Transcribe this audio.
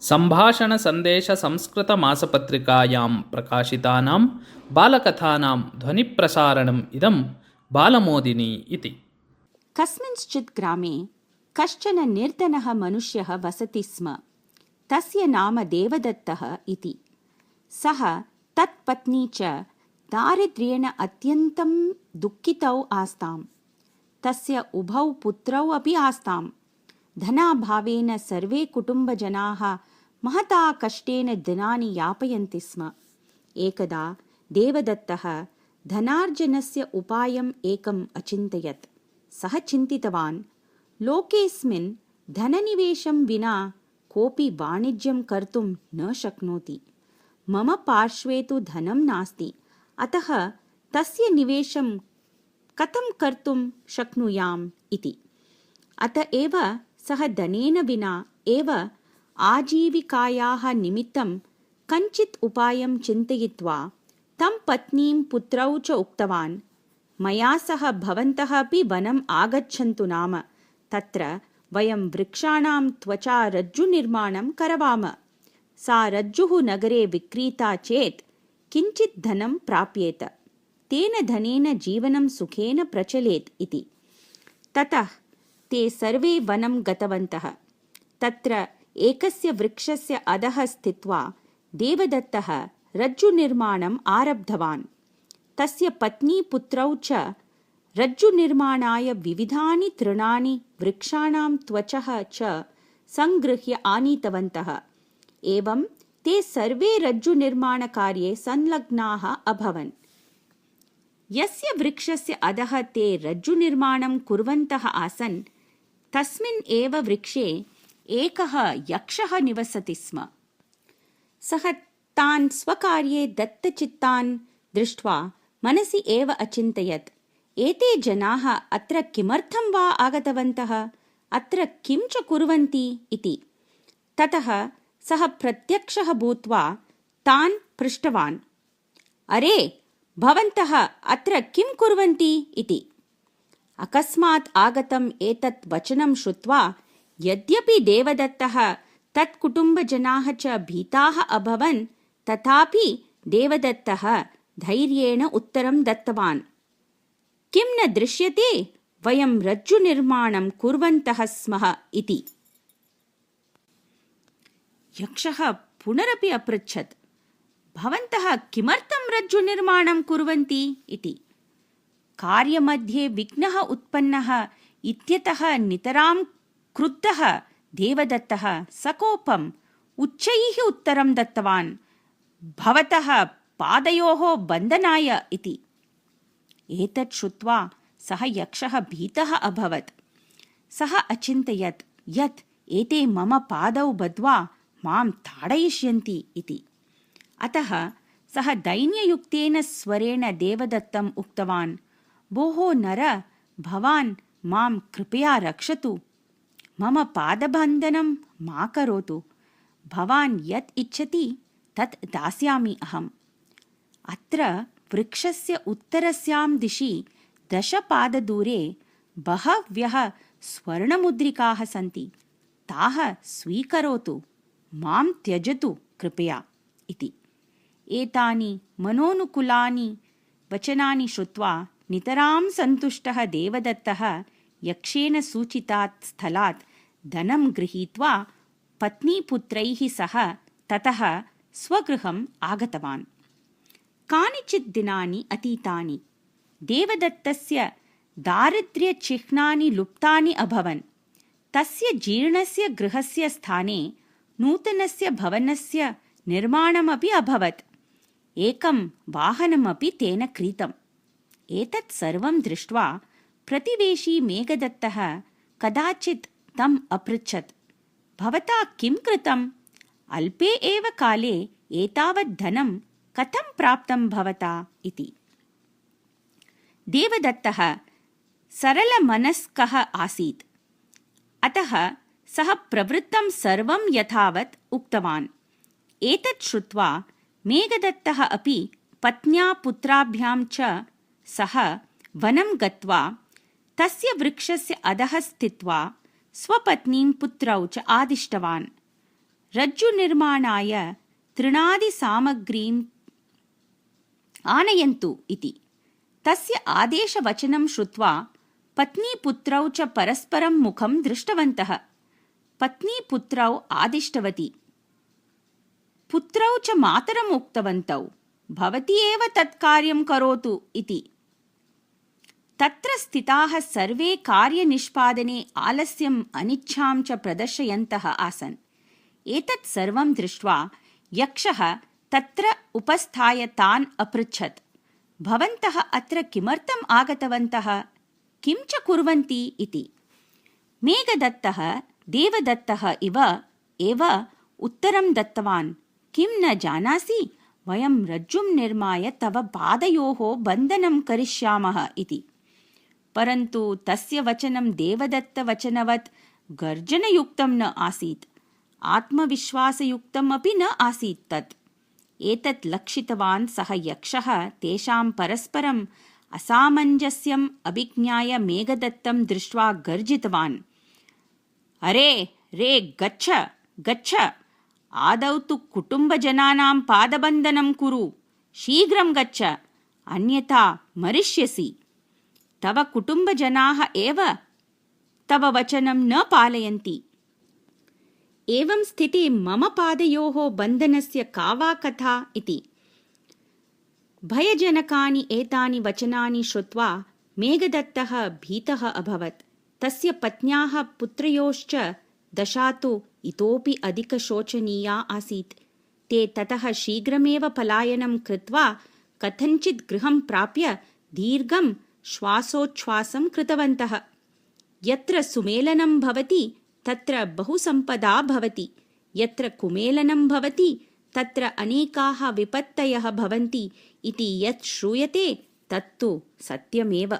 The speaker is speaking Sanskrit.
सम्भाषणसन्देशसंस्कृतमासपत्रिकायां प्रकाशितानां बालकथानां ध्वनिप्रसारणम् इदं बालमोदिनी इति। कस्मिंश्चित् ग्रामे कश्चन निर्धनः मनुष्यः वसति स्म। तस्य नाम देवदत्तः इति। सः तत्पत्नी च दारिद्र्येण अत्यन्तं दुःखितौ आस्ताम्। तस्य उभौ पुत्रौ अपि आस्ताम्। धनाभावेन सर्वे कुटुम्बजनाः महता कष्टेन दिनानि यापयन्ति स्म। एकदा देवदत्तः धनार्जनस्य उपायम् एकम् अचिन्तयत्। सः चिन्तितवान्, लोकेऽस्मिन् धननिवेशं विना कोऽपि वाणिज्यं कर्तुं न शक्नोति। मम पार्श्वे तु धनं नास्ति, अतः तस्य निवेशं कथं कर्तुं शक्नुयाम् इति। अत एव सः धनेन विना एव आजीविकायाः निमित्तं कञ्चित् उपायं चिन्तयित्वा तं पत्नीं पुत्रौ च उक्तवान्, मया सह भवन्तः अपि वनम् आगच्छन्तु नाम तत्र वयं वृक्षाणां त्वचा रज्जुनिर्माणं करवाम। सा रज्जुः नगरे विक्रीता चेत् किञ्चित् धनं प्राप्येत। तेन धनेन जीवनं सुखेन प्रचलेत् इति। ततः ते सर्वे वनं गतवन्तः। तत्र एकस्य वृक्षस्य अधः स्थित्वा देवदत्तः रज्जुनिर्माणम् आरब्धवान्। तस्य पत्नी पुत्रौ च रज्जुनिर्माणाय विविधानि तृणानि वृक्षाणां त्वचः च सङ्गृह्य आनीतवन्तः। एवं ते सर्वे रज्जुनिर्माणकार्ये संलग्नाः अभवन्। यस्य वृक्षस्य अधः ते रज्जुनिर्माणं कुर्वन्तः आसन्, तस्मिन् एव वृक्षे एकः यक्षः निवसति स्म। सः तान् स्वकार्ये दत्तचित्तान् दृष्ट्वा मनसि एव अचिन्तयत्, एते जनाः अत्र किमर्थं वा आगतवन्तः, अत्र किं च कुर्वन्ति इति। ततः सः प्रत्यक्षः भूत्वा तान् पृष्टवान्, अरे भवन्तः अत्र किं कुर्वन्ति इति। अकस्मात् आगतम् एतत् वचनं श्रुत्वा यद्यपि देवदत्तः तत्कुटुम्बजनाः च भीताः अभवन्, तथापि देवदत्तः धैर्येण उत्तरं दत्तवान्, किं न दृश्यते, वयं रज्जुनिर्माणं कुर्वन्तः स्मः इति। यक्षः पुनरपि अपृच्छत्, भवन्तः किमर्थं रज्जुनिर्माणं कुर्वन्ति इति। कार्यमध्ये विघ्नः उत्पन्नः इत्यतः नितरां क्रुद्धः देवदत्तः सकोपम् उच्चैः उत्तरं दत्तवान्, भवतः पादयोः बन्धनाय इति। एतत् श्रुत्वा सः यक्षः भीतः अभवत्। सः अचिन्तयत् यत् एते मम पादौ बद्ध्वा मां ताडयिष्यन्ति इति। अतः सः दैन्ययुक्तेन स्वरेण देवदत्तम् उक्तवान्, भोः नर, भवान् मां कृपया रक्षतु। मम पादबन्धनं मा करोतु। भवान् यत् इच्छति तत् दास्यामि अहम्। अत्र वृक्षस्य उत्तरस्यां दिशि 10 पाददूरे बहव्यः स्वर्णमुद्रिकाः सन्ति। ताः स्वीकरोतु, मां त्यजतु कृपया इति। एतानि मनोनुकूलानि वचनानि श्रुत्वा नितरां सन्तुष्टः देवदत्तः यक्षेन सूचितात् स्थलात् धनं गृहीत्वा पत्नीपुत्रैः सह ततः स्वगृहम् आगतवान्। कानिचित् दिनानि अतीतानि। देवदत्तस्य दारिद्र्यचिह्नानि लुप्तानि अभवन्। तस्य जीर्णस्य गृहस्य स्थाने नूतनस्य भवनस्य निर्माणमपि अभवत्। एकं वाहनमपि तेन क्रीतम्। एतत् सर्वं दृष्ट्वा प्रतिवेशी मेघदत्तः कदाचित् तम् अपृच्छत्, भवता किं कृतम्? अल्पे एव काले एतावत् धनं कथं प्राप्तं भवता इति। देवदत्तः सरलमनस्कः आसीत्। अतः सः प्रवृत्तं सर्वं यथावत् उक्तवान्। एतत् श्रुत्वा मेघदत्तः अपि पत्न्या पुत्राभ्यां च सह वनं गत्वा तस्य वृक्षस्य अधः स्थित्वा स्वपत्नीं पुत्रौ च आदिष्टवान्। रज्जुनिर्माणाय तृणादिसामग्रीम् आनयन्तु इति। तस्य आदेशवचनं श्रुत्वा पत्नीपुत्रौ च परस्परं मुखं दृष्टवन्तः। पत्नीपुत्रौ आदिष्टवती। पुत्रौ च मातरम् उक्तवन्तौ, भवती एव तत् कार्यं करोतु इति। तत्र स्थिताः सर्वे कार्यनिष्पादने आलस्यम् अनिच्छां च प्रदर्शयन्तः आसन्। एतत् सर्वं दृष्ट्वा यक्षः तत्र उपस्थाय तान् अपृच्छत्, भवन्तः अत्र किमर्थम् आगतवन्तः? किं च कुर्वन्ति इति। मेघदत्तः देवदत्तः इव एव उत्तरं दत्तवान्, किं न जानासि, वयं रज्जुं निर्माय तव पादयोः बन्धनं करिष्यामः इति। परन्तु तस्य वचनं देवदत्तवचनवत् गर्जनयुक्तं न आसीत्, आत्मविश्वासयुक्तम् अपि न आसीत् तत्। एतत् लक्षितवान् सः यक्षः तेषां परस्परम् असामञ्जस्यम् अभिज्ञाय मेघदत्तं दृष्ट्वा गर्जितवान्, अरे रे गच्छ गच्छ, आदौ तु कुटुम्बजनानां पादबन्धनं कुरु, शीघ्रं गच्छ, अन्यथा मरिष्यसि। तव कुटुम्बजनाः एव तव वचनं न पालयन्ति। एवं स्थिते मम पादयोः बन्धनस्य का वा कथा इति। भयजनकानि एतानि वचनानि श्रुत्वा मेघदत्तः भीतः अभवत्। तस्य पत्न्याः पुत्रयोश्च दशा तु इतोपि अधिकशोचनीया आसीत्। ते ततः शीघ्रमेव पलायनं कृत्वा कथञ्चित् गृहं प्राप्य दीर्घं श्वासोच्छ्वासं कृतवन्तः। यत्र सुमेलनं भवति तत्र बहुसम्पदा भवति, यत्र कुमेलनं भवति तत्र अनेकाः विपत्तयः भवन्ति इति यत् श्रूयते तत्तु सत्यमेव।